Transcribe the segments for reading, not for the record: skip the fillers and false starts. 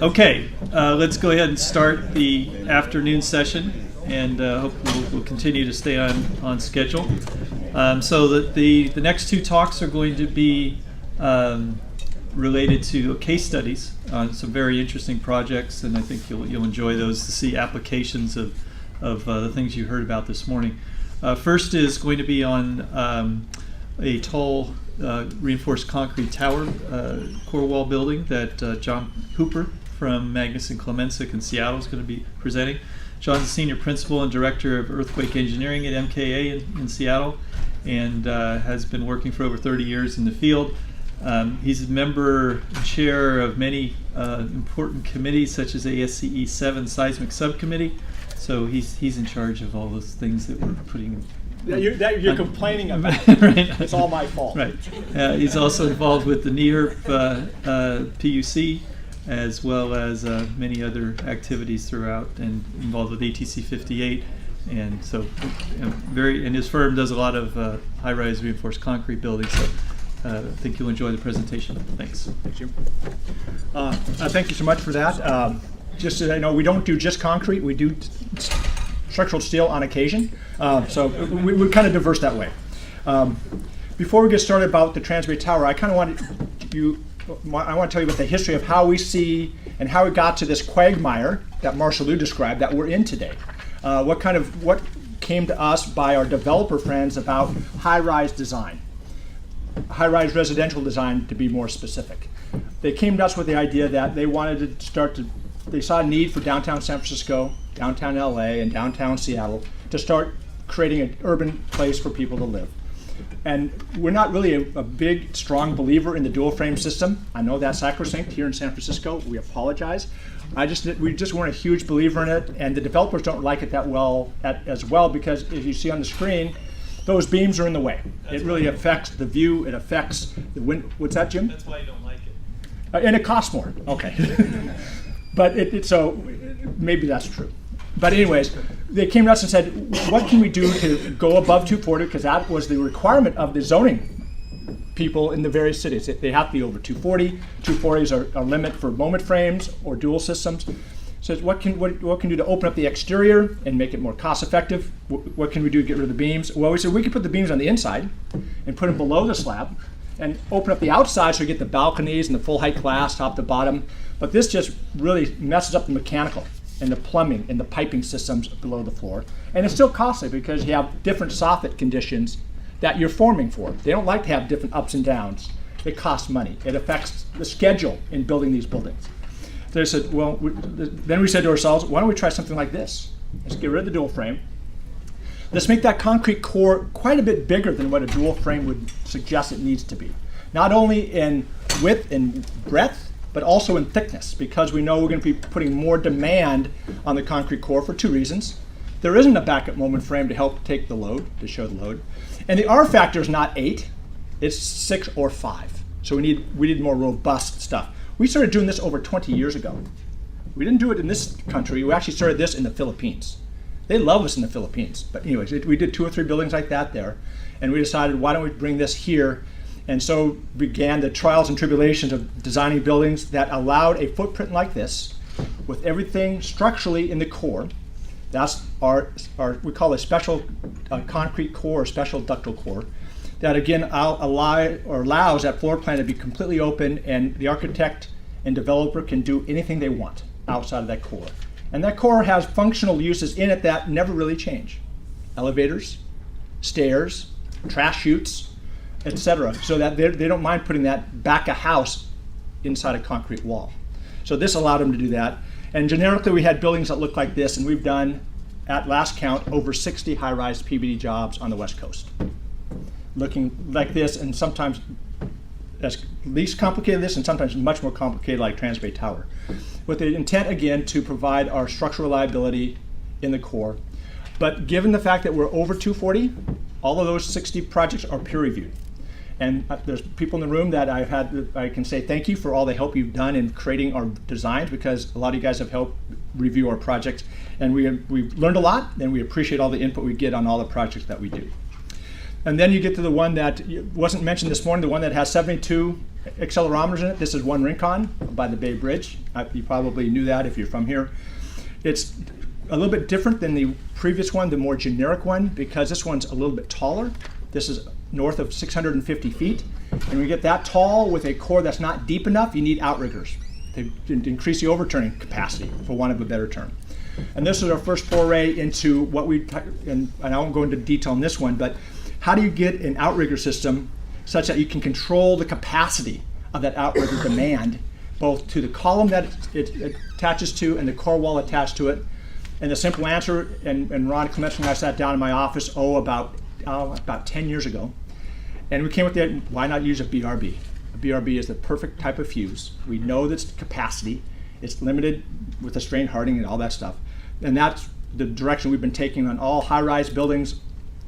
Okay, let's go ahead and start the afternoon session, and hope we'll continue to stay on schedule. So the next two talks are going to be related to case studies on some very interesting projects, and I think you'll enjoy those to see applications of the things you heard about this morning. First is going to be on a tall reinforced concrete tower core wall building that John Hooper from Magnusson, Klemencic in Seattle is going to be presenting. John's a senior principal and director of earthquake engineering at MKA in Seattle, and has been working for over 30 years in the field. He's a member and chair of many important committees, such as ASCE 7 Seismic Subcommittee. So he's in charge of all those things that we're putting. You're complaining about. Right. It's all my fault. Right. He's also involved with the NEERP PUC, as well as many other activities throughout, and involved with ATC 58. And so, and his firm does a lot of high-rise reinforced concrete buildings. So I think you'll enjoy the presentation. Thanks. Thank you. Thank you so much for that. Just so I know, we don't do just concrete. We do structural steel on occasion. So we're kind of diverse that way. Before we get started about the Transbay Tower, I kind of want to tell you about the history of how we see and how we got to this quagmire that Marshall Liu described that we're in today. What came to us by our developer friends about high-rise design, high-rise residential design to be more specific. They came to us with the idea that they wanted to they saw a need for downtown San Francisco, downtown LA, and downtown Seattle to start creating an urban place for people to live. And we're not really a big, strong believer in the dual frame system. I know that's sacrosanct here in San Francisco. We apologize. We just weren't a huge believer in it, and the developers don't like it that well as well, because as you see on the screen, those beams are in the way. It really affects the view. It affects the wind. What's that, Jim? That's why you don't like it. And it costs more. Okay. But so maybe that's true. But anyways, they came to us and said, what can we do to go above 240? Because that was the requirement of the zoning people in the various cities. They have to be over 240. 240s are a limit for moment frames or dual systems. So what can we do to open up the exterior and make it more cost effective? What can we do to get rid of the beams? Well, we said we could put the beams on the inside and put them below the slab and open up the outside so you get the balconies and the full height glass top to bottom. But this just really messes up the mechanical and the plumbing and the piping systems below the floor. And it's still costly because you have different soffit conditions that you're forming for. They don't like to have different ups and downs. It costs money. It affects the schedule in building these buildings. So they said, then we said to ourselves, why don't we try something like this? Let's get rid of the dual frame. Let's make that concrete core quite a bit bigger than what a dual frame would suggest it needs to be. Not only in width and breadth, but also in thickness, because we know we're going to be putting more demand on the concrete core for two reasons. There isn't a backup moment frame to help take the load, to show the load. And the R factor is not 8, it's 6 or 5. So we need more robust stuff. We started doing this over 20 years ago. We didn't do it in this country. We actually started this in the Philippines. They love us in the Philippines. But anyways, we did 2 or 3 buildings like that there. And we decided, why don't we bring this here? And so began the trials and tribulations of designing buildings that allowed a footprint like this with everything structurally in the core. That's our we call a special concrete core or special ductile core that again allows that floor plan to be completely open, and the architect and developer can do anything they want outside of that core. And that core has functional uses in it that never really change. Elevators, stairs, trash chutes, etc., so that they don't mind putting that back a house inside a concrete wall. So this allowed them to do that. And generically, we had buildings that look like this, and we've done, at last count, over 60 high-rise PBD jobs on the West Coast. Looking like this, and sometimes as least complicated this, and sometimes much more complicated like Transbay Tower. With the intent, again, to provide our structural reliability in the core. But given the fact that we're over 240, all of those 60 projects are peer-reviewed. And there's people in the room that I can say thank you for all the help you've done in creating our designs, because a lot of you guys have helped review our projects. And we've learned a lot, and we appreciate all the input we get on all the projects that we do. And then you get to the one that wasn't mentioned this morning, the one that has 72 accelerometers in it. This is one Rincon by the Bay Bridge. You probably knew that if you're from here. It's a little bit different than the previous one, the more generic one, because this one's a little bit taller. This is north of 650 feet. And when you get that tall with a core that's not deep enough, you need outriggers to increase the overturning capacity, for want of a better term. And this is our first foray into what and I won't go into detail on this one, but how do you get an outrigger system such that you can control the capacity of that outrigger demand, both to the column that it attaches to and the core wall attached to it? And the simple answer, and Ron Klemencic and I sat down in my office, about 10 years ago, and we came with the idea, why not use a BRB? A BRB is the perfect type of fuse. We know that's capacity. It's limited with the strain hardening and all that stuff. And that's the direction we've been taking on all high-rise buildings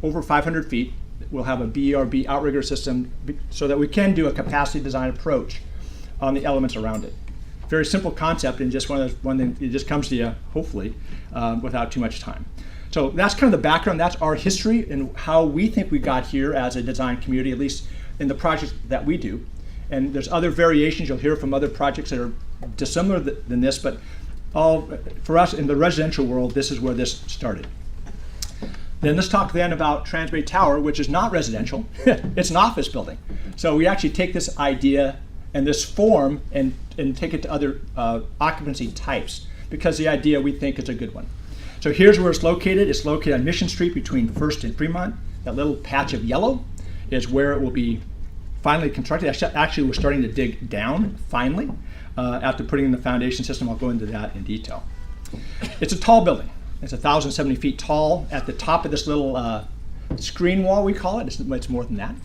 over 500 feet. We'll have a BRB outrigger system so that we can do a capacity design approach on the elements around it. Very simple concept, and just one that it just comes to you, hopefully, without too much time. So that's kind of the background. That's our history and how we think we got here as a design community, at least in the projects that we do. And there's other variations you'll hear from other projects that are dissimilar than this, but all for us in the residential world, this is where this started. Then let's talk then about Transbay Tower, which is not residential. It's an office building. So we actually take this idea and this form and take it to other occupancy types, because the idea we think is a good one. So here's where it's located. It's located on Mission Street between First and Fremont. That little patch of yellow is where it will be finally constructed. Actually, we're starting to dig down finally after putting in the foundation system. I'll go into that in detail. It's a tall building. It's 1,070 feet tall. At the top of this little screen wall, we call it. It's more than that.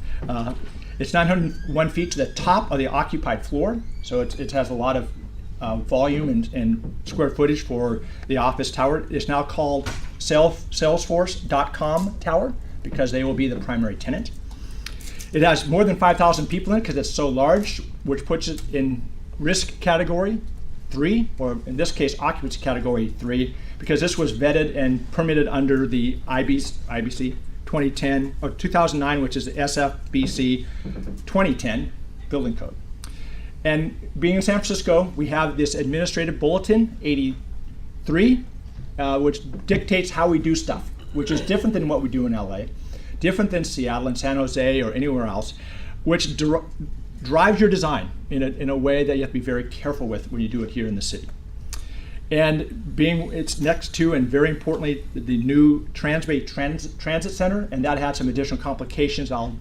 It's 901 feet to the top of the occupied floor, so it has a lot of volume and square footage for the office tower. It's now called Salesforce.com Tower because they will be the primary tenant. It has more than 5,000 people in it because it's so large, which puts it in risk category 3, or in this case, occupancy category 3, because this was vetted and permitted under the IBC 2010 or 2009, which is the SFBC 2010 building code. And being in San Francisco, we have this administrative bulletin 83, which dictates how we do stuff, which is different than what we do in LA, different than Seattle and San Jose or anywhere else, which drives your design in a way that you have to be very careful with when you do it here in the city. And it's next to, and very importantly, the new Transbay Transit Center, and that had some additional complications. I'll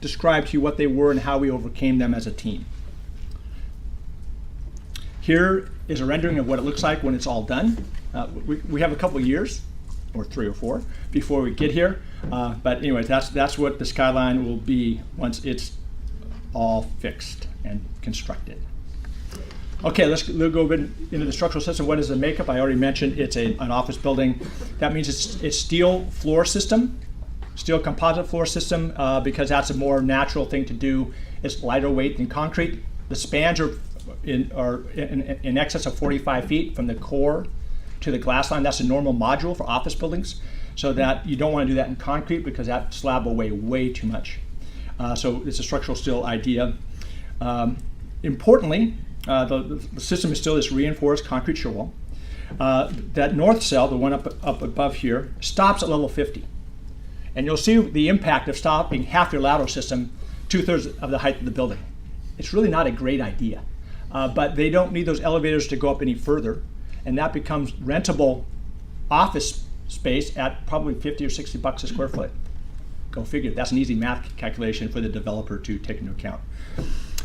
describe to you what they were and how we overcame them as a team. Here is a rendering of what it looks like when it's all done. We have a couple of years, or 3 or 4, before we get here. But anyway, that's what the skyline will be once it's all fixed and constructed. Okay, let's go a bit into the structural system. What is the makeup? I already mentioned it's an office building. That means it's steel floor system, steel composite floor system, because that's a more natural thing to do. It's lighter weight than concrete. The spans are in excess of 45 feet from the core to the glass line. That's a normal module for office buildings, so that you don't want to do that in concrete because that slab will weigh way too much. So it's a structural steel idea. Importantly, the system is still this reinforced concrete shear wall. That north cell, the one up above here, stops at level 50. And you'll see the impact of stopping half your lateral system 2/3 of the height of the building. It's really not a great idea. But they don't need those elevators to go up any further, and that becomes rentable office space at probably 50 or 60 bucks a square foot. Go figure. That's an easy math calculation for the developer to take into account.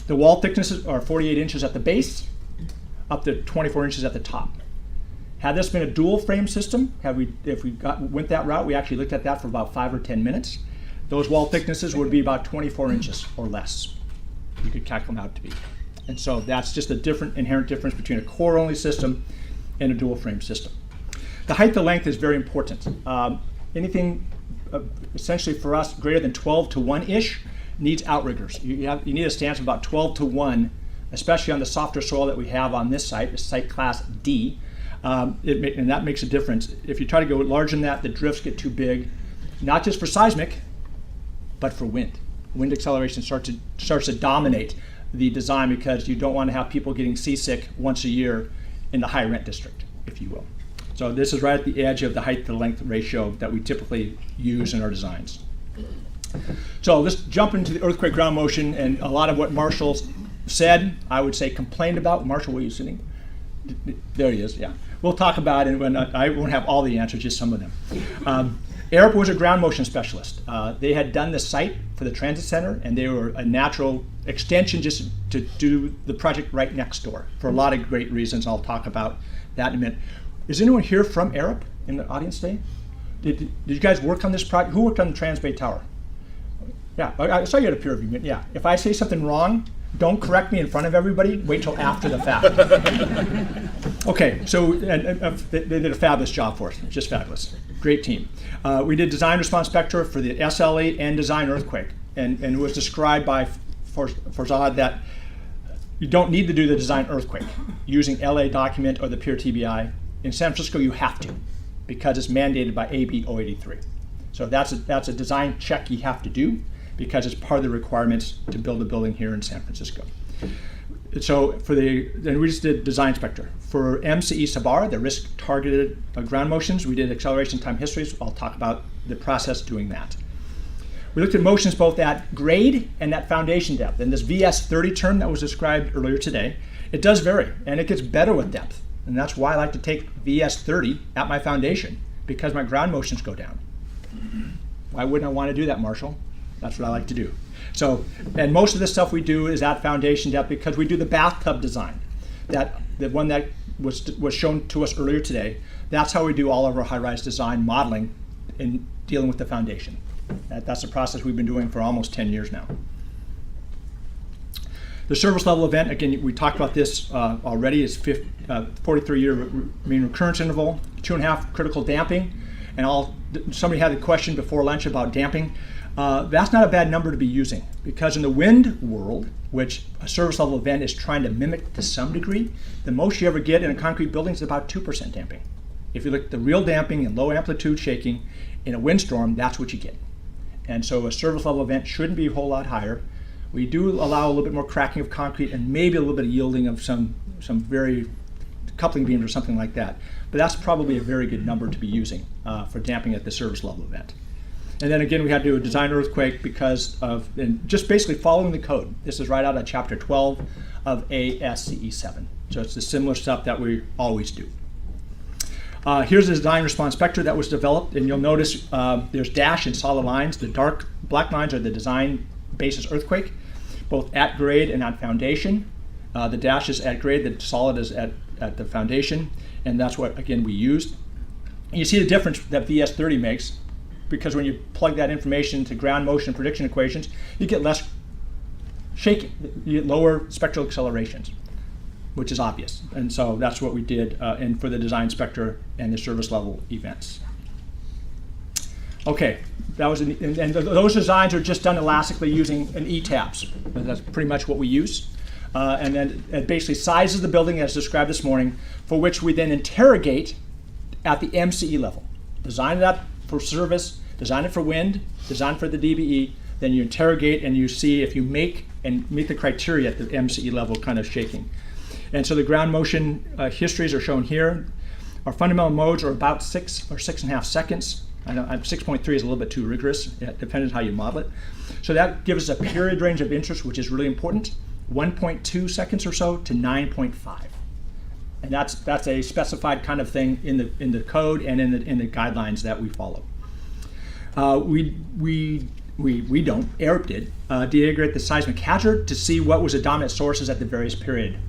The wall thicknesses are 48 inches at the base, up to 24 inches at the top. Had this been a dual frame system, if we went that route, we actually looked at that for about 5 or 10 minutes. Those wall thicknesses would be about 24 inches or less. You could calculate them out to be. And so that's just a inherent difference between a core-only system and a dual frame system. The height to length is very important. Anything essentially for us greater than 12 to 1-ish needs outriggers. You need a stance of about 12 to 1, especially on the softer soil that we have on this site, the site class D. And that makes a difference. If you try to go larger than that, the drifts get too big, not just for seismic, but for wind. Wind acceleration starts to dominate the design because you don't want to have people getting seasick once a year in the high rent district, if you will. So this is right at the edge of the height to length ratio that we typically use in our designs. So let's jump into the earthquake ground motion, and a lot of what Marshall said, I would say complained about. Marshall, where are you sitting? There he is, yeah. We'll talk about it when I won't have all the answers, just some of them. ERIP was a ground motion specialist. They had done the site for the transit center, and they were a natural extension just to do the project right next door for a lot of great reasons. I'll talk about that in a minute. Is anyone here from ERIP in the audience today? Did you guys work on this project? Who worked on the Transbay Tower? Yeah, I saw you at a peer review. Yeah, if I say something wrong, don't correct me in front of everybody. Wait till after the fact. Okay, so they did a fabulous job for us. Just fabulous. Great team. We did design response spectra for the SL8 and design earthquake, and it was described by Farzad that you don't need to do the design earthquake using LA document or the peer TBI. In San Francisco, you have to, because it's mandated by AB 083. So that's a design check you have to do, because it's part of the requirements to build a building here in San Francisco. So then we just did design spectra. For MCE Sabar, the risk targeted ground motions, we did acceleration time histories. I'll talk about the process doing that. We looked at motions both at grade and at foundation depth. And this VS30 term that was described earlier today, it does vary, and it gets better with depth. And that's why I like to take VS30 at my foundation, because my ground motions go down. Why wouldn't I want to do that, Marshall? That's what I like to do. So, and most of the stuff we do is at foundation depth because we do the bathtub design. The one that was shown to us earlier today, that's how we do all of our high-rise design modeling in dealing with the foundation. That's a process we've been doing for almost 10 years now. The service level event, again, we talked about this already, is 43-year mean recurrence interval, 2.5 critical damping, and somebody had a question before lunch about damping. That's not a bad number to be using, because in the wind world, which a service level event is trying to mimic to some degree, the most you ever get in a concrete building is about 2% damping. If you look at the real damping and low amplitude shaking in a windstorm, that's what you get. And so a service level event shouldn't be a whole lot higher. We do allow a little bit more cracking of concrete and maybe a little bit of yielding of some very coupling beams or something like that. But that's probably a very good number to be using for damping at the service level event. And then again, we had to do a design earthquake because of, and just basically following the code. This is right out of chapter 12 of ASCE 7. So it's the similar stuff that we always do. Here's the design response spectra that was developed, and you'll notice there's dash and solid lines. The dark black lines are the design basis earthquake, both at grade and at foundation. The dash is at grade, the solid is at the foundation, and that's what, again, we used. And you see the difference that VS30 makes, because when you plug that information into ground motion prediction equations, you get less shaking, you get lower spectral accelerations, which is obvious. And so that's what we did for the design spectra and the service level events. Okay, that was and those designs are just done elastically using an ETAPS. That's pretty much what we use. And then it basically sizes the building as described this morning, for which we then interrogate at the MCE level. Design it up for service, design it for wind, design for the DBE, then you interrogate and you see if you meet the criteria at the MCE level kind of shaking. And so the ground motion histories are shown here. Our fundamental modes are about 6 or 6.5 seconds. I know 6.3 is a little bit too rigorous. It depends on how you model it. So that gives us a period range of interest, which is really important, 1.2 seconds or so to 9.5. And that's a specified kind of thing in the code and in the guidelines that we follow. We don't, ERIP did, deintegrate the seismic hazard to see what was the dominant sources at the various period.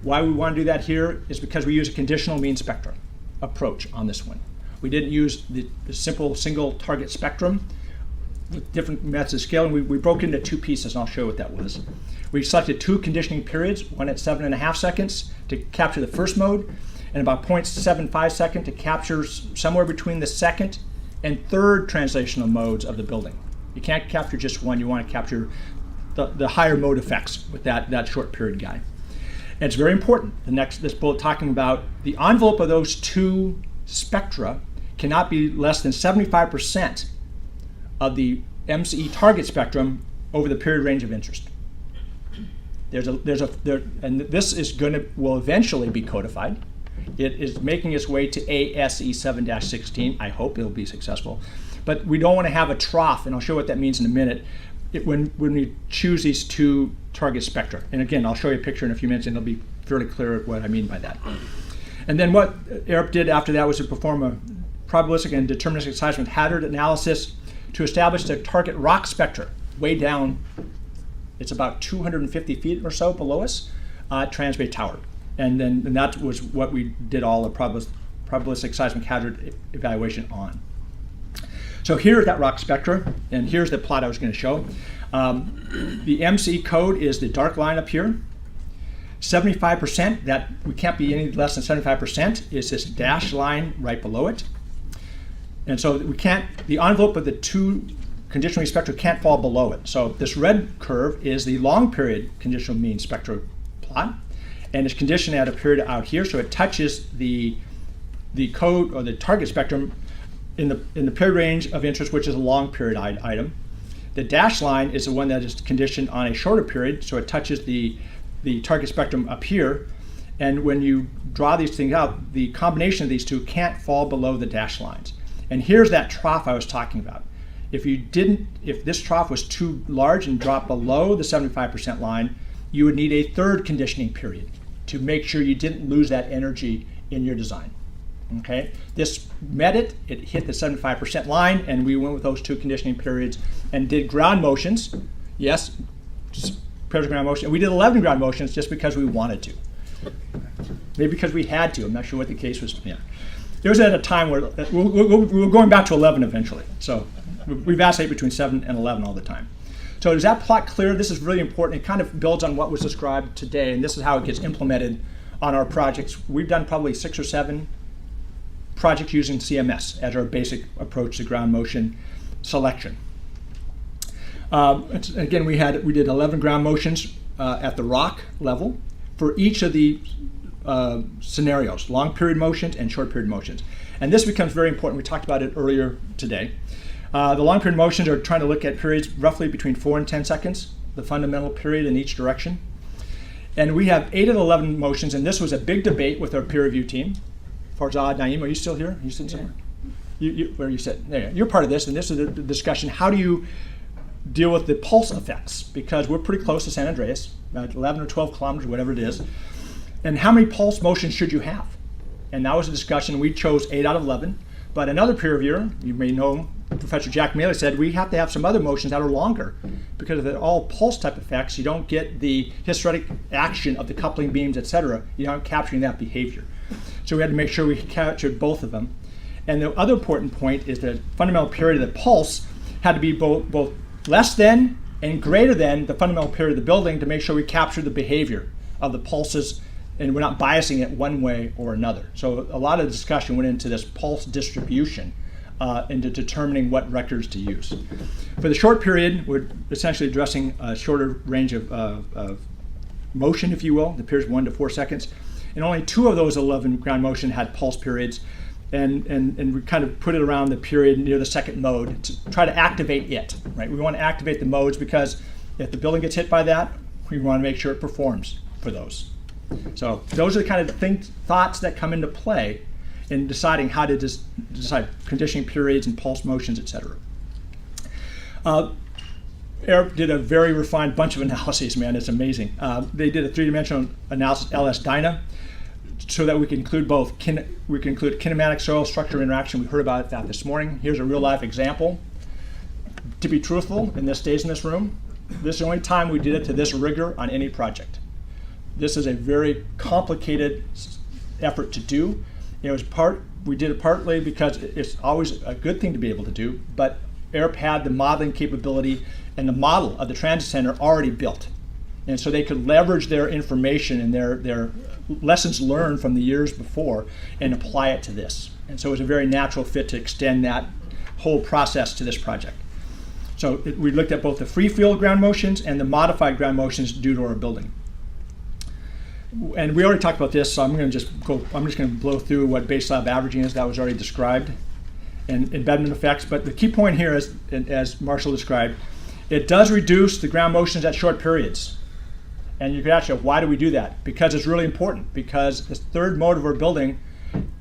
Why we want to do that here is because we use a conditional mean spectrum approach on this one. We didn't use the simple single target spectrum with different methods of scaling. We broke into two pieces, and I'll show you what that was. We selected two conditioning periods, one at 7.5 seconds to capture the first mode, and about 0.75 second to capture somewhere between the second and third translational modes of the building. You can't capture just one, you want to capture the higher mode effects with that short period guy. And it's very important, this bullet talking about the envelope of those two spectra cannot be less than 75% of the MCE target spectrum over the period range of interest. And this is will eventually be codified. It is making its way to ASE 7-16. I hope it'll be successful. But we don't want to have a trough, and I'll show you what that means in a minute, when we choose these two target spectra. And again, I'll show you a picture in a few minutes, and it'll be fairly clear what I mean by that. And then what EERI did after that was to perform a probabilistic and deterministic seismic hazard analysis to establish the target rock spectra way down. It's about 250 feet or so below us at Transbay Tower. And that was what we did all the probabilistic seismic hazard evaluation on. So here's that rock spectra, and here's the plot I was going to show. The MC code is the dark line up here. 75%, that we can't be any less than 75%, is this dashed line right below it. And so we can't, the envelope of the two conditional spectra can't fall below it. So this red curve is the long period conditional mean spectral plot, and it's conditioned at a period out here, so it touches the code or the target spectrum in the period range of interest, which is a long period item. The dashed line is the one that is conditioned on a shorter period, so it touches the target spectrum up here. And when you draw these things out, the combination of these two can't fall below the dashed lines. And here's that trough I was talking about. If this trough was too large and dropped below the 75% line, you would need a third conditioning period to make sure you didn't lose that energy in your design. Okay, this met it hit the 75% line, and we went with those two conditioning periods and did ground motions. Yes, pairs of ground motion. We did 11 ground motions just because we wanted to. Maybe because we had to. I'm not sure what the case was. Yeah, it was at a time where we're going back to 11 eventually. So we vacillate between 7 and 11 all the time. So is that plot clear? This is really important. It kind of builds on what was described today, and this is how it gets implemented on our projects. We've done probably 6 or 7 projects using CMS as our basic approach to ground motion selection. Again, we did 11 ground motions at the rock level for each of the scenarios, long period motions and short period motions. And this becomes very important. We talked about it earlier today. The long period motions are trying to look at periods roughly between 4 and 10 seconds, the fundamental period in each direction. And we have 8 of the 11 motions, and this was a big debate with our peer review team. Farzad, Naeem, are you still here? Are you sitting somewhere? Where are you sitting? There, you're part of this, and this is the discussion. How do you deal with the pulse effects? Because we're pretty close to San Andreas, about 11 or 12 kilometers, whatever it is. And how many pulse motions should you have? And that was a discussion. We chose 8 out of 11. But another peer reviewer, you may know, Professor Jack Maley, said we have to have some other motions that are longer because if they're all pulse type effects, you don't get the hysteretic action of the coupling beams, etc. You're not capturing that behavior. So we had to make sure we captured both of them. And the other important point is the fundamental period of the pulse had to be both less than and greater than the fundamental period of the building to make sure we captured the behavior of the pulses and we're not biasing it one way or another. So a lot of discussion went into this pulse distribution into determining what records to use. For the short period, we're essentially addressing a shorter range of motion, if you will, the periods 1 to 4 seconds. And only 2 of those 11 ground motion had pulse periods, and we kind of put it around the period near the second mode to try to activate it, right? We want to activate the modes because if the building gets hit by that, we want to make sure it performs for those. So those are the kind of thoughts that come into play in deciding how to decide conditioning periods and pulse motions, etc. EERI did a very refined bunch of analyses, man, it's amazing. They did a 3-dimensional analysis, LS-DYNA, so that we can include both, we can include kinematic soil structure interaction. We heard about that this morning. Here's a real life example. To be truthful, and this stays in this room, this is the only time we did it to this rigor on any project. This is a very complicated effort to do. It was we did it partly because it's always a good thing to be able to do, but EERI had the modeling capability and the model of the transit center already built. And so they could leverage their information and their lessons learned from the years before and apply it to this. And so it was a very natural fit to extend that whole process to this project. So we looked at both the free field ground motions and the modified ground motions due to our building. And we already talked about this, so I'm just going to blow through what base slab averaging is. That was already described. and embedment effects. But the key point here is, as Marshall described, it does reduce the ground motions at short periods. And you could ask, why do we do that? Because it's really important, because the third mode of our building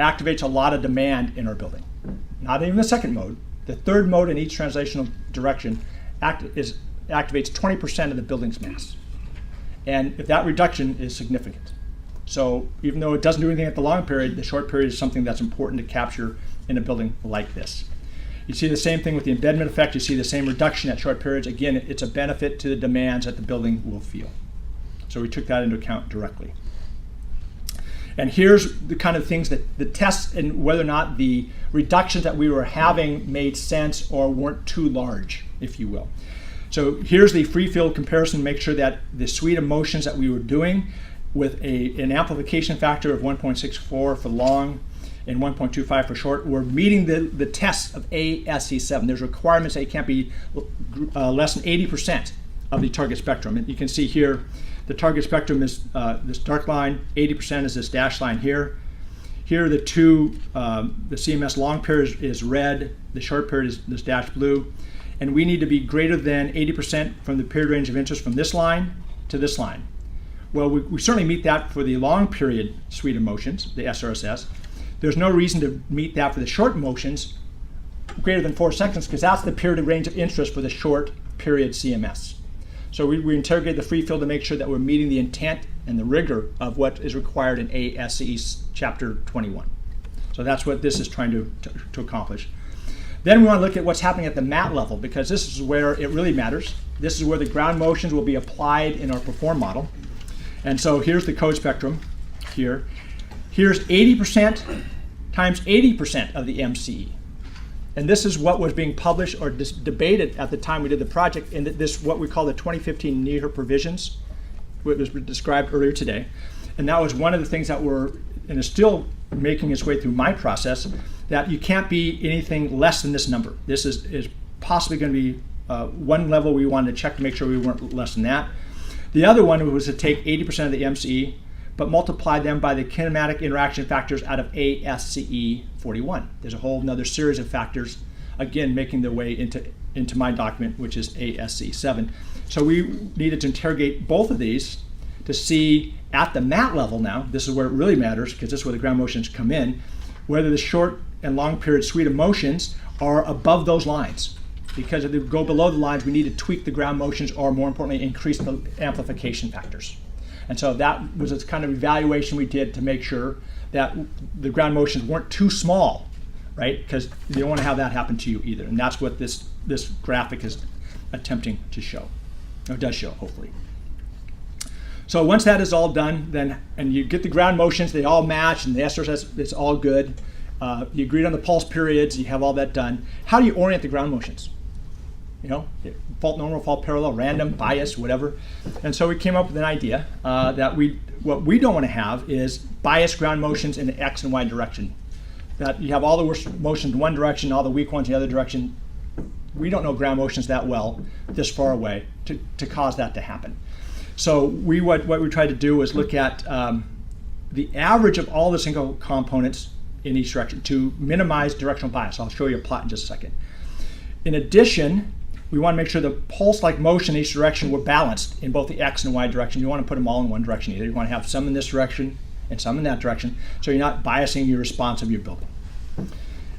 activates a lot of demand in our building. Not even the second mode. The third mode in each translational direction activates 20% of the building's mass. And if that reduction is significant. So even though it doesn't do anything at the long period, the short period is something that's important to capture in a building like this. You see the same thing with the embedment effect. You see the same reduction at short periods. Again, it's a benefit to the demands that the building will feel. So we took that into account directly. And here's the kind of things that the tests and whether or not the reductions that we were having made sense or weren't too large, if you will. So here's the free field comparison to make sure that the suite of motions that we were doing with an amplification factor of 1.64 for long and 1.25 for short, we're meeting the tests of ASC7. There's requirements that it can't be less than 80% of the target spectrum. And you can see here, the target spectrum is this dark line, 80% is this dashed line here. Here the CMS long period is red, the short period is this dashed blue. And we need to be greater than 80% from the period range of interest from this line to this line. Well, we certainly meet that for the long period suite of motions, the SRSS. There's no reason to meet that for the short motions greater than 4 seconds, because that's the period range of interest for the short period CMS. So we interrogate the free field to make sure that we're meeting the intent and the rigor of what is required in ASCE Chapter 21. So that's what this is trying to accomplish. Then we want to look at what's happening at the mat level, because this is where it really matters. This is where the ground motions will be applied in our perform model. And so here's the code spectrum here. Here's 80% times 80% of the MCE. And this is what was being published or debated at the time we did the project in this, what we call the 2015 NEHR provisions, which was described earlier today. And that was one of the things that were, and is still making its way through my process, that you can't be anything less than this number. This is possibly going to be one level we wanted to check to make sure we weren't less than that. The other one was to take 80% of the MCE, but multiply them by the kinematic interaction factors out of ASCE 41. There's a whole another series of factors, again, making their way into my document, which is ASCE 7. So we needed to interrogate both of these to see at the mat level now, this is where it really matters, because this is where the ground motions come in, whether the short and long period suite of motions are above those lines. Because if they go below the lines, we need to tweak the ground motions, or more importantly, increase the amplification factors. And so that was a kind of evaluation we did to make sure that the ground motions weren't too small, right? Because you don't want to have that happen to you either. And that's what this graphic is attempting to show, or does show, hopefully. So once that is all done, then, and you get the ground motions, they all match, and the SRS is all good. You agreed on the pulse periods, you have all that done. How do you orient the ground motions? You know, fault normal, fault parallel, random, bias, whatever. And so we came up with an idea that what we don't want to have is biased ground motions in the X and Y direction. That you have all the motions in one direction, all the weak ones in the other direction. We don't know ground motions that well this far away to cause that to happen. So what we tried to do was look at the average of all the single components in each direction to minimize directional bias. I'll show you a plot in just a second. In addition, we want to make sure the pulse-like motion in each direction were balanced in both the X and Y direction. You don't want to put them all in one direction either. You want to have some in this direction and some in that direction, so you're not biasing your response of your building.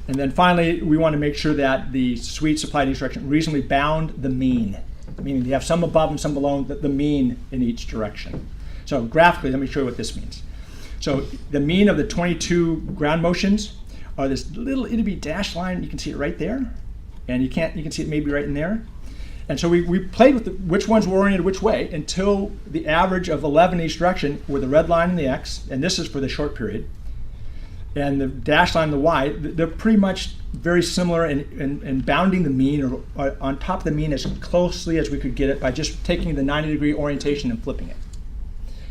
And then finally, we want to make sure that the suite supplied in each direction reasonably bound the mean, meaning you have some above and some below the mean in each direction. So graphically, let me show you what this means. So the mean of the 22 ground motions are this little itty-bitty dashed line. You can see it right there. And you can see it maybe right in there. And so we played with which ones were oriented which way until the average of 11 in each direction were the red line and the X, and this is for the short period. And the dashed line and the Y, they're pretty much very similar in bounding the mean, or on top of the mean as closely as we could get it by just taking the 90-degree orientation and flipping it.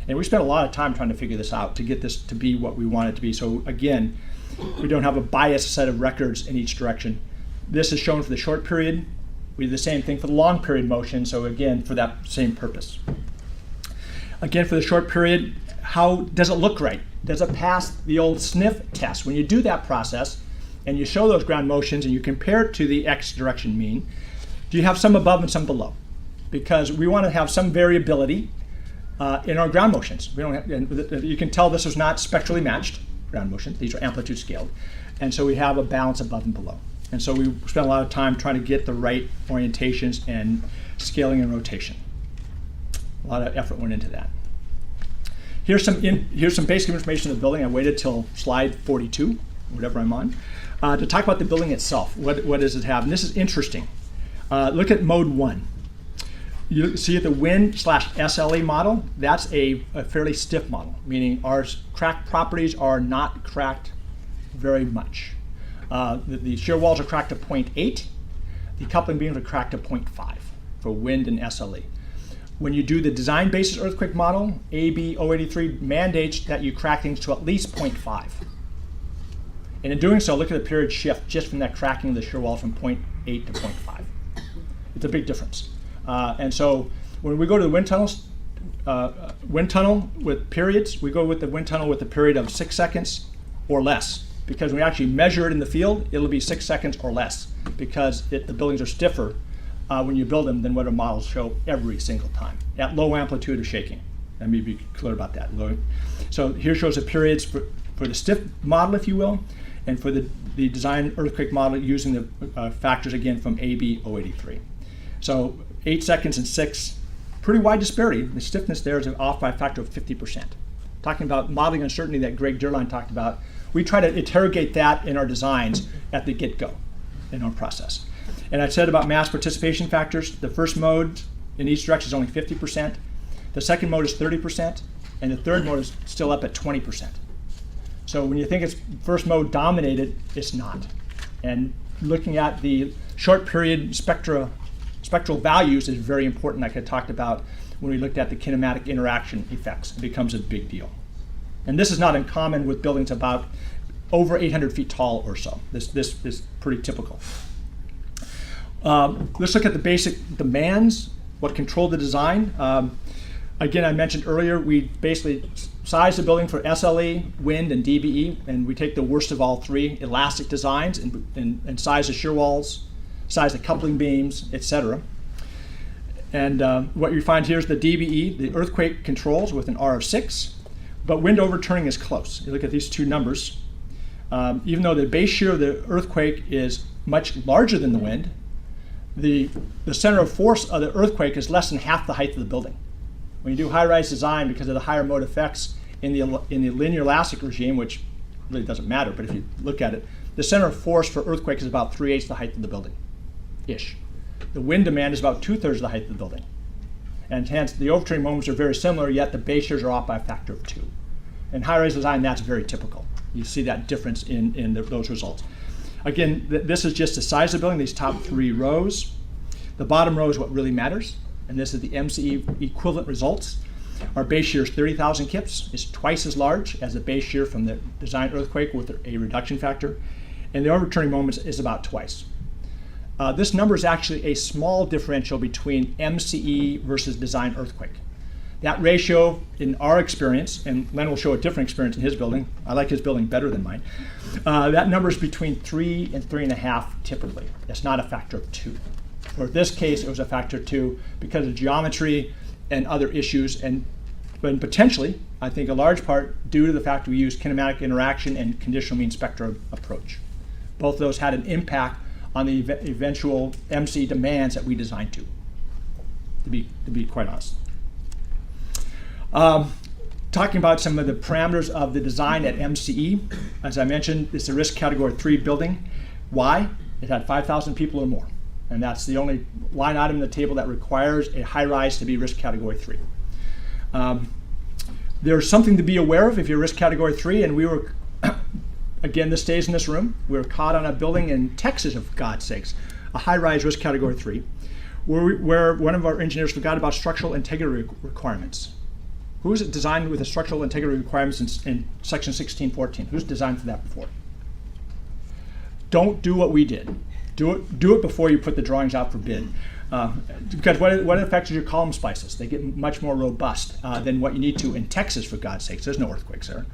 And we spent a lot of time trying to figure this out to get this to be what we want it to be. So again, we don't have a biased set of records in each direction. This is shown for the short period. We did the same thing for the long period motion, so again, for that same purpose. Again, for the short period, how does it look right? Does it pass the old sniff test? When you do that process, and you show those ground motions and you compare it to the x direction mean, do you have some above and some below? Because we want to have some variability in our ground motions. We don't have, and you can tell this is not spectrally matched ground motions. These are amplitude scaled. And so we have a balance above and below. And so we spent a lot of time trying to get the right orientations and scaling and rotation. A lot of effort went into that. Here's some basic information of the building. I waited till slide 42, whatever I'm on, to talk about the building itself. What does it have? And this is interesting. Look at mode 1. You see the wind/SLE model, that's a fairly stiff model, meaning our cracked properties are not cracked very much. The shear walls are cracked to 0.8. The coupling beams are cracked to 0.5 for wind and SLE. When you do the design basis earthquake model, AB 083 mandates that you crack things to at least 0.5. And in doing so, look at the period shift just from that cracking of the shear wall from 0.8 to 0.5. It's a big difference. And so when we go to the wind tunnels, wind tunnel with periods, we go with the wind tunnel with a period of 6 seconds or less. Because when we actually measure it in the field, it'll be 6 seconds or less, because the buildings are stiffer when you build them than what our models show every single time at low amplitude of shaking. Let me be clear about that. So here shows the periods for the stiff model, if you will, and for the design earthquake model using the factors again from AB 083. So 8 seconds and 6, pretty wide disparity. The stiffness there is off by a factor of 50%. Talking about modeling uncertainty that Greg Derline talked about, we try to interrogate that in our designs at the get-go in our process. And I said about mass participation factors, the first mode in each direction is only 50%, the second mode is 30%, and the third mode is still up at 20%. So when you think it's first mode dominated, it's not. And looking at the short period spectral values is very important, like I talked about when we looked at the kinematic interaction effects. It becomes a big deal. And this is not uncommon with buildings about over 800 feet tall or so. This is pretty typical. Let's look at the basic demands, what controlled the design. Again, I mentioned earlier, we basically size the building for SLE, wind, and DBE, and we take the worst of all three, elastic designs, and size the shear walls, size the coupling beams, etc. And what you find here is the DBE, the earthquake controls with an R of 6, but wind overturning is close. You look at these two numbers. Even though the base shear of the earthquake is much larger than the wind, the center of force of the earthquake is less than half the height of the building. When you do high-rise design, because of the higher mode effects in the linear elastic regime, which really doesn't matter, but if you look at it, the center of force for earthquake is about 3/8 the height of the building-ish. The wind demand is about 2/3 the height of the building. And hence, the overturning moments are very similar, yet the base shears are off by a factor of 2. In high-rise design, that's very typical. You see that difference in those results. Again, this is just the size of the building, these top 3 rows. The bottom row is what really matters, and this is the MCE equivalent results. Our base shear is 30,000 kips. It's twice as large as the base shear from the design earthquake with a reduction factor, and the overturning moments is about twice. This number is actually a small differential between MCE versus design earthquake. That ratio, in our experience, and Len will show a different experience in his building. I like his building better than mine. That number is between 3 and 3.5 typically. It's not a factor of 2. For this case, it was a factor of 2 because of geometry and other issues, and potentially, I think a large part due to the fact we use kinematic interaction and conditional mean spectra approach. Both of those had an impact on the eventual MC demands that we designed to be quite honest. Talking about some of the parameters of the design at MCE, as I mentioned, it's a risk category 3 building. Why? It had 5,000 people or more, and that's the only line item in the table that requires a high rise to be risk category 3. There's something to be aware of if you're risk category 3, and we were, again, this stays in this room. We were caught on a building in Texas, for God's sakes, a high rise risk category 3, where one of our engineers forgot about structural integrity requirements. Who is it designed with the structural integrity requirements in section 1614? Who's designed for that before? Don't do what we did. Do it before you put the drawings out for bid. Because what affects your column splices? They get much more robust than what you need to in Texas, for God's sakes. There's no earthquakes there.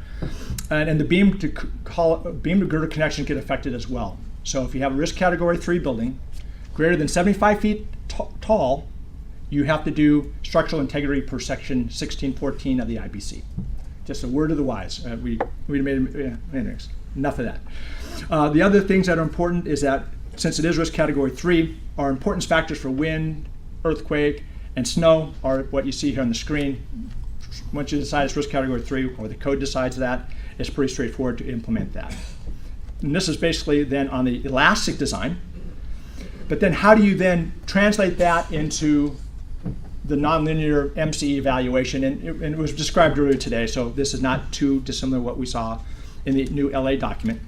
And the beam to girder connections get affected as well. So if you have a risk category 3 building greater than 75 feet tall, you have to do structural integrity per section 1614 of the IBC. Just a word of the wise. We made anyways, enough of that. The other things that are important is that since it is risk category 3, our importance factors for wind, earthquake, and snow are what you see here on the screen. Once you decide it's risk category 3, or the code decides that, it's pretty straightforward to implement that. And this is basically then on the elastic design. But then how do you then translate that into the nonlinear MCE evaluation? And it was described earlier today, so this is not too dissimilar to what we saw in the new LA document.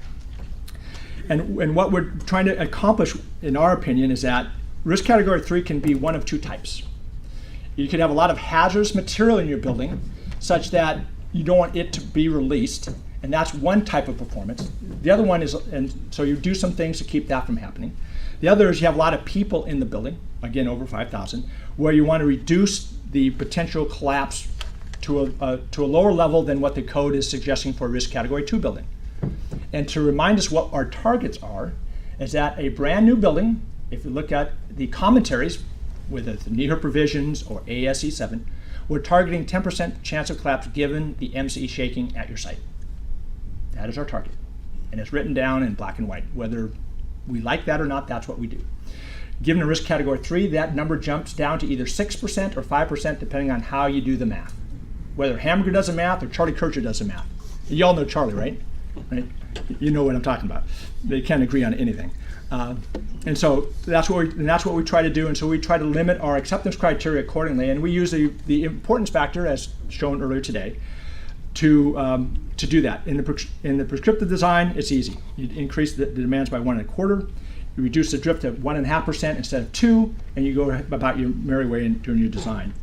And what we're trying to accomplish, in our opinion, is that risk category 3 can be one of two types. You could have a lot of hazardous material in your building such that you don't want it to be released, and that's one type of performance. The other one is, and so you do some things to keep that from happening. The other is you have a lot of people in the building, again over 5,000, where you want to reduce the potential collapse to a lower level than what the code is suggesting for a risk category 2 building. And to remind us what our targets are, is that a brand new building, if you look at the commentaries, whether it's the NEHR provisions or ASC 7, we're targeting 10% chance of collapse given the MCE shaking at your site. That is our target. And it's written down in black and white. Whether we like that or not, that's what we do. Given a risk category 3, that number jumps down to either 6% or 5% depending on how you do the math. Whether Hamburger does the math or Charlie Kircher does the math. You all know Charlie, right? You know what I'm talking about. They can't agree on anything. And so that's what we try to do. And so we try to limit our acceptance criteria accordingly. And we use the importance factor, as shown earlier today, to do that. In the prescriptive design, it's easy. You increase the demands by 1 1/4. You reduce the drift to 1.5% instead of 2, and you go about your merry way in doing your design.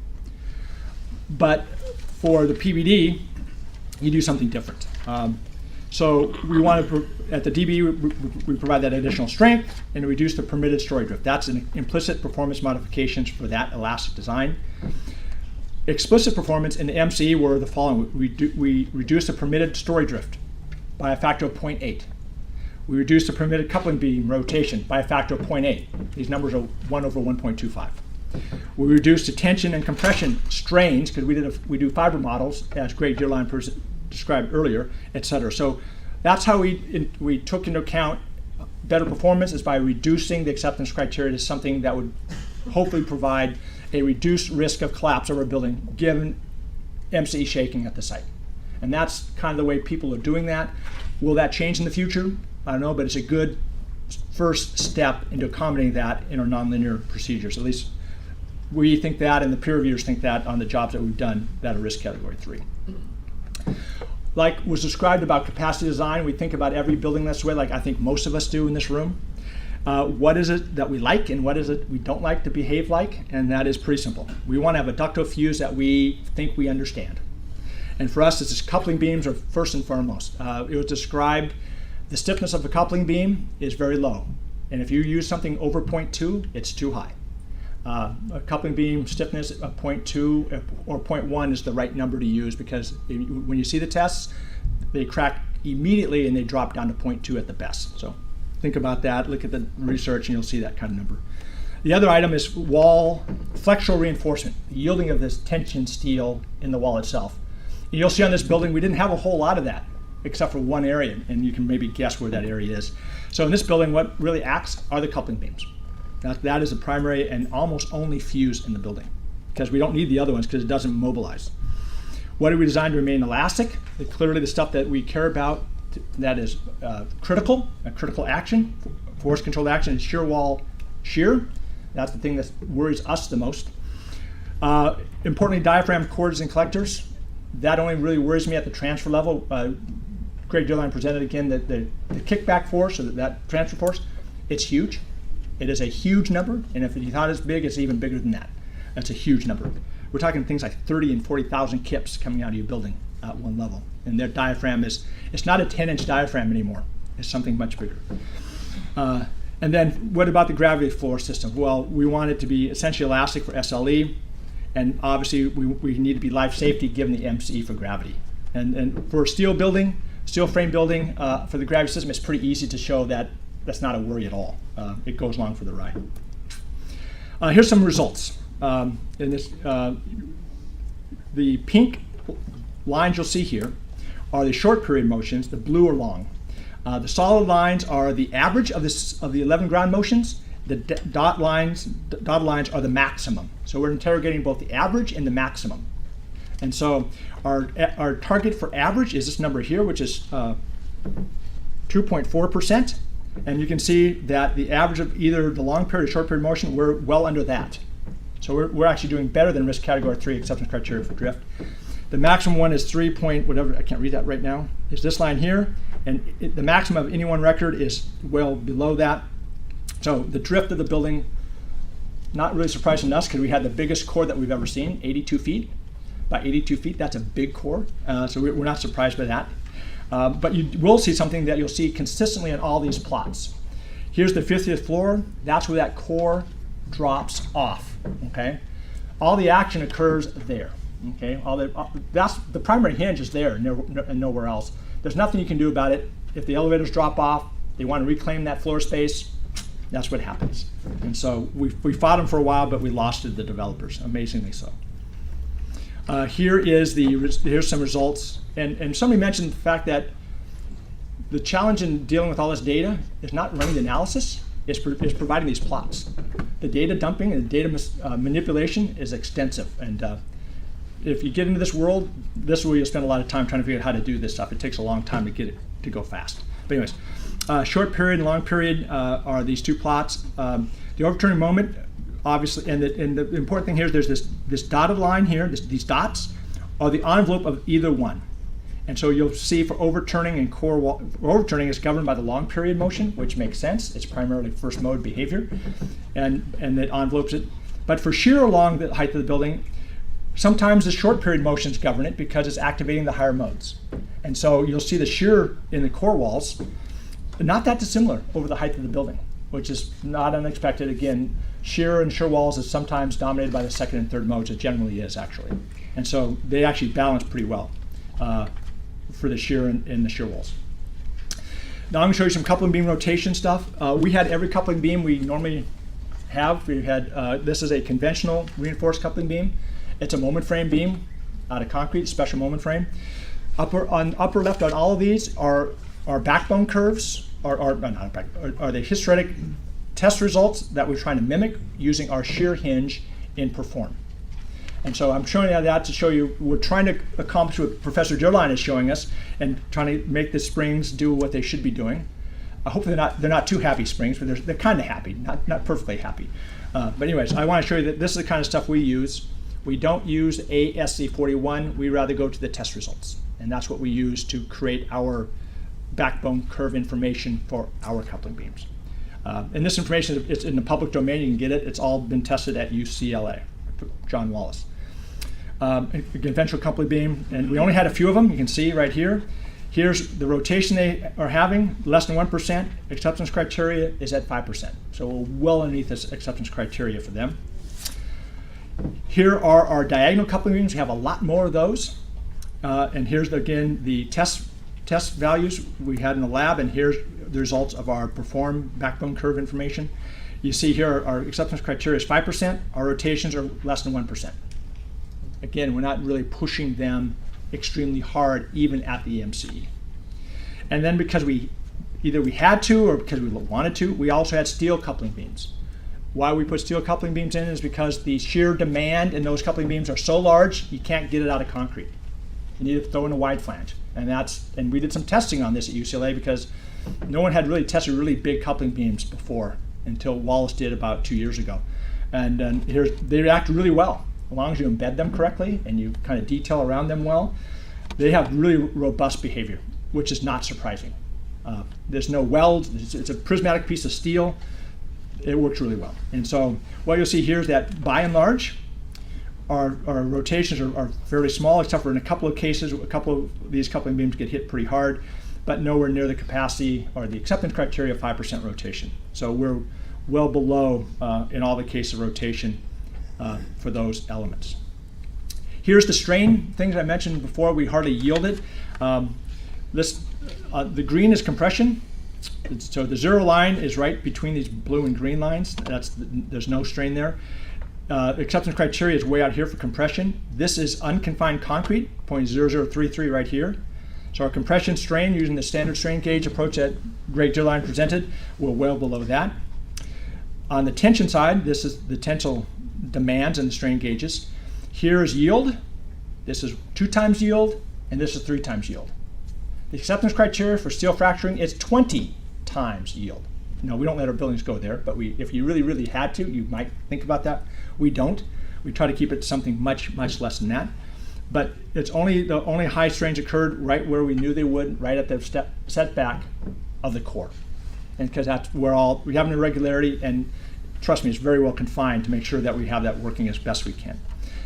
But for the PVD, you do something different. So we want to, at the DB, we provide that additional strength and reduce the permitted story drift. That's an implicit performance modifications for that elastic design. Explicit performance in the MCE were the following. We reduce the permitted story drift by a factor of 0.8. We reduce the permitted coupling beam rotation by a factor of 0.8. These numbers are 1 over 1.25. We reduce the tension and compression strains because we do fiber models, as Greg Dearline described earlier, et cetera. So that's how we took into account better performance, is by reducing the acceptance criteria to something that would hopefully provide a reduced risk of collapse of our building given MCE shaking at the site. And that's kind of the way people are doing that. Will that change in the future? I don't know, but it's a good first step into accommodating that in our nonlinear procedures. At least we think that, and the peer reviewers think that on the jobs that we've done that are risk category 3. Like was described about capacity design, we think about every building this way, like I think most of us do in this room. What is it that we like and what is it we don't like to behave like? And that is pretty simple. We want to have a ductile fuse that we think we understand. And for us, it's coupling beams are first and foremost. It was described, the stiffness of a coupling beam is very low. And if you use something over 0.2, it's too high. A coupling beam stiffness of 0.2 or 0.1 is the right number to use, because when you see the tests, they crack immediately and they drop down to 0.2 at the best. So think about that, look at the research, and you'll see that kind of number. The other item is wall flexural reinforcement, the yielding of this tension steel in the wall itself. And you'll see on this building, we didn't have a whole lot of that, except for one area, and you can maybe guess where that area is. So in this building, what really acts are the coupling beams. That is the primary and almost only fuse in the building, because we don't need the other ones because it doesn't mobilize. What do we design to remain elastic? Clearly the stuff that we care about that is critical action, force controlled action, is shear wall shear. That's the thing that worries us the most. Importantly, diaphragm cords and collectors. That only really worries me at the transfer level. Greg Dearline presented again that the kickback force, or that transfer force, it's huge. It is a huge number, and if you thought it's big, it's even bigger than that. That's a huge number. We're talking things like 30 and 40,000 kips coming out of your building at one level. And their diaphragm it's not a 10-inch diaphragm anymore. It's something much bigger. And then what about the gravity floor system? Well, we want it to be essentially elastic for SLE, and obviously we need to be life safety given the MCE for gravity. And for a steel building, Steel frame building for the gravity system, it's pretty easy to show that that's not a worry at all. It goes along for the ride. Here's some results. In this, the pink lines you'll see here are the short period motions, the blue are long. The solid lines are the average of the 11 ground motions. The dotted lines are the maximum. So we're interrogating both the average and the maximum. And so our target for average is this number here, which is 2.4%. And you can see that the average of either the long period or short period motion, we're well under that. So we're actually doing better than risk category 3 acceptance criteria for drift. The maximum one is 3 point whatever, I can't read that right now, is this line here. And the maximum of any one record is well below that. So the drift of the building, not really surprising to us because we had the biggest core that we've ever seen, 82 feet. By 82 feet, that's a big core. So we're not surprised by that. But you will see something that you'll see consistently in all these plots. Here's the 50th floor. That's where that core drops off. Okay, all the action occurs there. Okay, that's the primary hinge is there and nowhere else. There's nothing you can do about it. If the elevators drop off, they want to reclaim that floor space. That's what happens. And so we fought them for a while, but we lost to the developers, amazingly so. Here's some results. And somebody mentioned the fact that the challenge in dealing with all this data is not running the analysis, it's providing these plots. The data dumping and the data manipulation is extensive. And if you get into this world, this is where you'll spend a lot of time trying to figure out how to do this stuff. It takes a long time to get it to go fast. But anyways, short period and long period are these two plots. The overturning moment, obviously, and the important thing here is there's this dotted line here, these dots are the envelope of either one. And so you'll see for overturning and core wall, overturning is governed by the long period motion, which makes sense. It's primarily first mode behavior, and it envelopes it. But for shear along the height of the building, sometimes the short period motions govern it because it's activating the higher modes. And so you'll see the shear in the core walls, not that dissimilar over the height of the building, which is not unexpected. Again, shear and shear walls is sometimes dominated by the second and third modes. It generally is, actually. And so they actually balance pretty well for the shear and the shear walls. Now I'm going to show you some coupling beam rotation stuff. We had every coupling beam we normally have. We had this is a conventional reinforced coupling beam. It's a moment frame beam out of concrete, special moment frame. Upper left on all of these are backbone curves, are the hysteretic test results that we're trying to mimic using our shear hinge in Perform. And so I'm showing you that to show you we're trying to accomplish what Professor Joline is showing us and trying to make the springs do what they should be doing. Hopefully they're not too happy springs, but they're kind of happy, not perfectly happy. But anyways, I want to show you that this is the kind of stuff we use. We don't use ASC41. We rather go to the test results. And that's what we use to create our backbone curve information for our coupling beams. And this information, it's in the public domain. You can get it. It's all been tested at UCLA, John Wallace. A conventional coupling beam, and we only had a few of them. You can see right here. Here's the rotation they are having, less than 1%. Acceptance criteria is at 5%. So we're well underneath this acceptance criteria for them. Here are our diagonal coupling beams. We have a lot more of those. And here's, again, the test values we had in the lab, and here's the results of our Perform backbone curve information. You see here our acceptance criteria is 5%. Our rotations are less than 1%. Again, we're not really pushing them extremely hard, even at the EMCE. And then because we had to or because we wanted to, we also had steel coupling beams. Why we put steel coupling beams in is because the shear demand in those coupling beams are so large, you can't get it out of concrete. You need to throw in a wide flange. And we did some testing on this at UCLA because no one had really tested really big coupling beams before until Wallace did about 2 years ago. And they react really well. As long as you embed them correctly and you kind of detail around them well, they have really robust behavior, which is not surprising. There's no weld. It's a prismatic piece of steel. It works really well. And so what you'll see here is that by and large, our rotations are fairly small, except for in a couple of cases, a couple of these coupling beams get hit pretty hard, but nowhere near the capacity or the acceptance criteria of 5% rotation. So we're well below, in all the cases of rotation, for those elements. Here's the strain things I mentioned before. We hardly yielded. This The green is compression. So the zero line is right between these blue and green lines. There's no strain there. Acceptance criteria is way out here for compression. This is unconfined concrete, 0.0033 right here. So our compression strain using the standard strain gauge approach that Greg Dierlein presented, we're well below that. On the tension side, this is the tensile demands and the strain gauges. Here is yield. This is 2 times yield, and this is 3 times yield. The acceptance criteria for steel fracturing is 20 times yield. No, we don't let our buildings go there, but if you really, really had to, you might think about that. We don't. We try to keep it to something much, much less than that. But it's the only high strains occurred right where we knew they would, right at the setback of the core. And because that's where we have an irregularity, and trust me, it's very well confined to make sure that we have that working as best we can.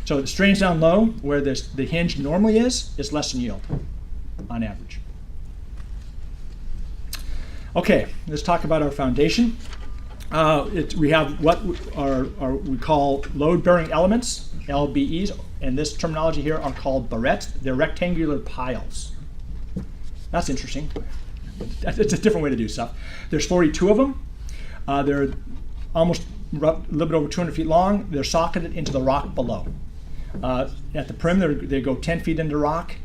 So the strains down low, where the hinge normally is less than yield on average. Okay, let's talk about our foundation. We have what we call load-bearing elements, LBEs, and this terminology here are called Barrette. They're rectangular piles. That's interesting. It's a different way to do stuff. There's 42 of them. They're almost a little bit over 200 feet long. They're socketed into the rock below. At the perimeter, they go 10 feet into rock.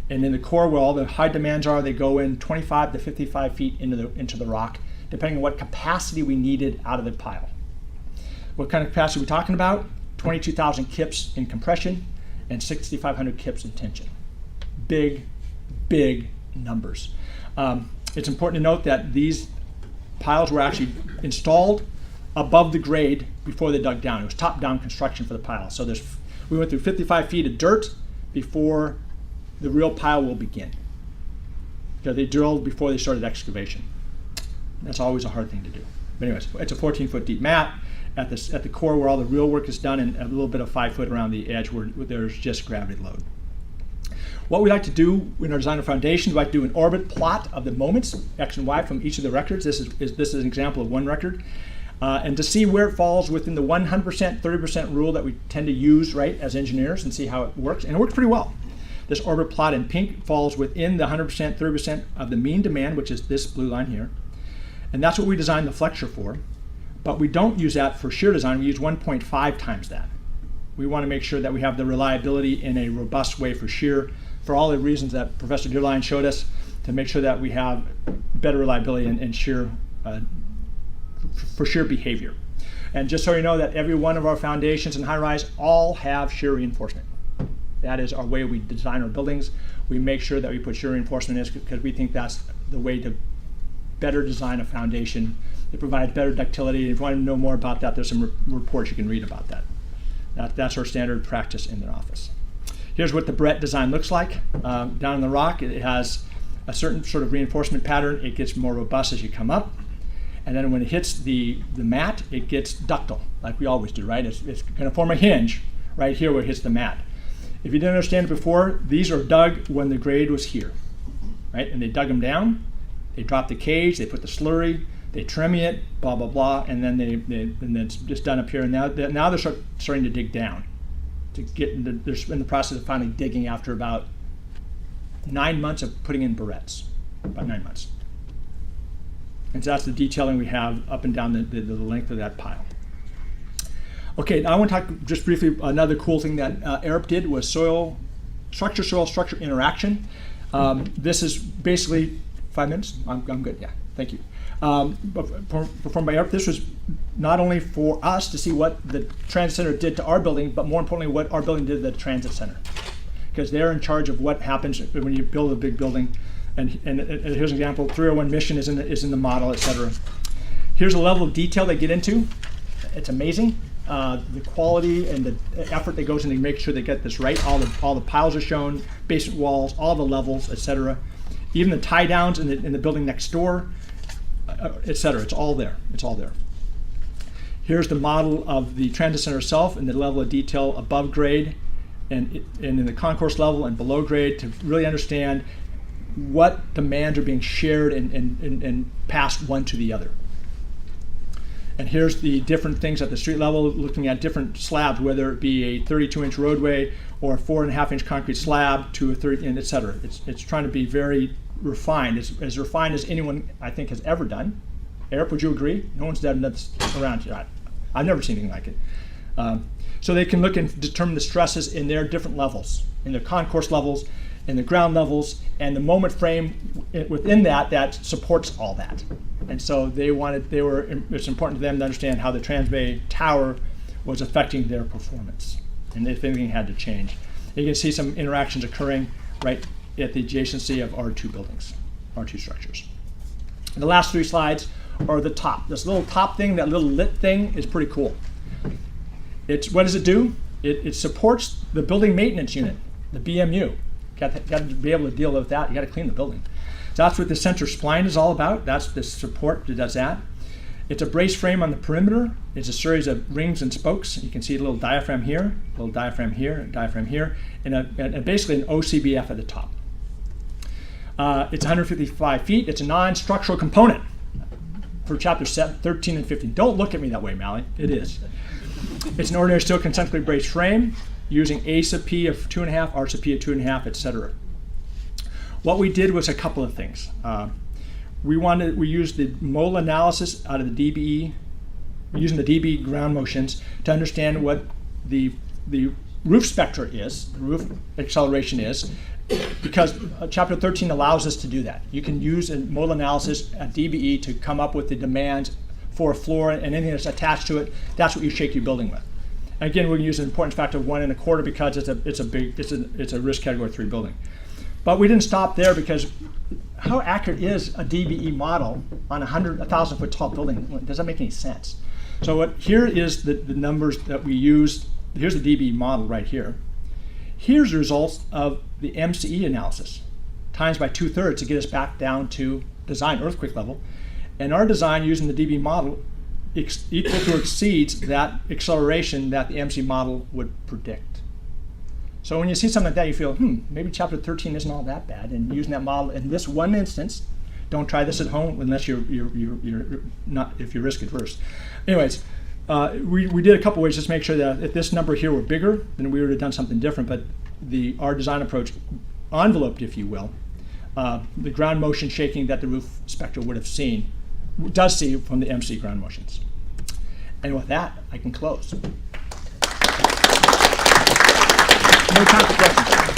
And in the core, where all the high demands are, they go in 25 to 55 feet into the rock, depending on what capacity we needed out of the pile. What kind of capacity are we talking about? 22,000 kips in compression and 6,500 kips in tension. Big, big numbers. It's important to note that these piles were actually installed above the grade before they dug down. It was top-down construction for the pile. So we went through 55 feet of dirt before the real pile will begin. Because they drilled before they started excavation. That's always a hard thing to do. But anyways, it's a 14-foot deep mat at the core where all the real work is done, and a little bit of 5 foot around the edge where there's just gravity load. What we like to do in our design of foundations, we like to do an orbit plot of the moments, X and Y, from each of the records. This is an example of one record. And to see where it falls within the 100%, 30% rule that we tend to use, right, as engineers, and see how it works. And it works pretty well. This orbit plot in pink falls within the 100%, 30% of the mean demand, which is this blue line here. And that's what we designed the flexure for. But we don't use that for shear design. We use 1.5 times that. We want to make sure that we have the reliability in a robust way for shear, for all the reasons that Professor Dierlein showed us, to make sure that we have better reliability in shear, for shear behavior. And just so you know that every one of our foundations in high-rise all have shear reinforcement. That is our way we design our buildings. We make sure that we put shear reinforcement in because we think that's the way to better design a foundation. It provides better ductility. If you want to know more about that, there's some reports you can read about that. That's our standard practice in the office. Here's what the Barrette design looks like. Down in the rock, it has a certain sort of reinforcement pattern. It gets more robust as you come up. And then when it hits the mat, it gets ductile, like we always do, right? It's going to form a hinge right here where it hits the mat. If you didn't understand it before, these are dug when the grade was here, right? And they dug them down, they dropped the cage, they put the slurry, they trim it, blah, blah, blah, and then it's just done up here. And now they're starting to dig down. They're in the process of finally digging after about 9 months of putting in barrettes, about 9 months. And so that's the detailing we have up and down the length of that pile. Okay, now I want to talk just briefly, another cool thing that ARP did was soil structure interaction. This is basically 5 minutes. I'm good, yeah, thank you. Performed by ARP. This was not only for us to see what the transit center did to our building, but more importantly, what our building did to the transit center. Because they're in charge of what happens when you build a big building. And here's an example, 301 mission is in the model, et cetera. Here's a level of detail they get into. It's amazing. The quality and the effort that goes into making sure they get this right. All the piles are shown, basement walls, all the levels, et cetera. Even the tie downs in the building next door, et cetera. It's all there. It's all there. Here's the model of the transit center itself and the level of detail above grade and in the concourse level and below grade to really understand what demands are being shared and passed one to the other. And here's the different things at the street level, looking at different slabs, whether it be a 32-inch roadway or a 4.5-inch concrete slab to a 30, and et cetera. It's trying to be very refined, as refined as anyone I think has ever done. Eric, would you agree? No one's done this around here. I've never seen anything like it. So they can look and determine the stresses in their different levels, in the concourse levels, in the ground levels, and the moment frame within that supports all that. And so it's important to them to understand how the Transbay Tower was affecting their performance, and if anything had to change. You can see some interactions occurring right at the adjacency of our two buildings, our two structures. And the last 3 slides are the top. This little top thing, that little lit thing, is pretty cool. What does it do? It supports the building maintenance unit, the BMU. Got to be able to deal with that. You got to clean the building. So that's what the center spline is all about. That's the support that does that. It's a brace frame on the perimeter. It's a series of rings and spokes. You can see a little diaphragm here, a little diaphragm here, a diaphragm here, and basically an OCBF at the top. It's 155 feet. It's a non-structural component for chapter 13 and 15. Don't look at me that way, Mally. It is. It's an ordinary steel concentrically braced frame using A sub P of 2.5, R sub P of 2.5, etc. What we did was a couple of things. We used the mole analysis out of the DBE, using the DBE ground motions to understand what the roof spectra is, the roof acceleration is, because Chapter 13 allows us to do that. You can use a mole analysis at DBE to come up with the demands for a floor and anything that's attached to it. That's what you shake your building with. And again, we're going to use an importance factor of 1.25 because it's a risk category 3 building. But we didn't stop there, because how accurate is a DBE model on a 1,000 foot tall building? Does that make any sense? So here is the numbers that we used. Here's the DBE model right here. Here's the results of the MCE analysis, times by 2/3 to get us back down to design earthquake level. And our design using the DBE model equal to exceeds that acceleration that the MC model would predict. So when you see something like that, you feel, maybe Chapter 13 isn't all that bad. And using that model in this one instance, don't try this at home unless you're not, if you're risk adverse. Anyways, we did a couple ways just to make sure that if this number here were bigger, then we would have done something different. But our design approach enveloped, if you will, the ground motion shaking that the roof spectra does see from the MC ground motions. And with that, I can close. No time for questions.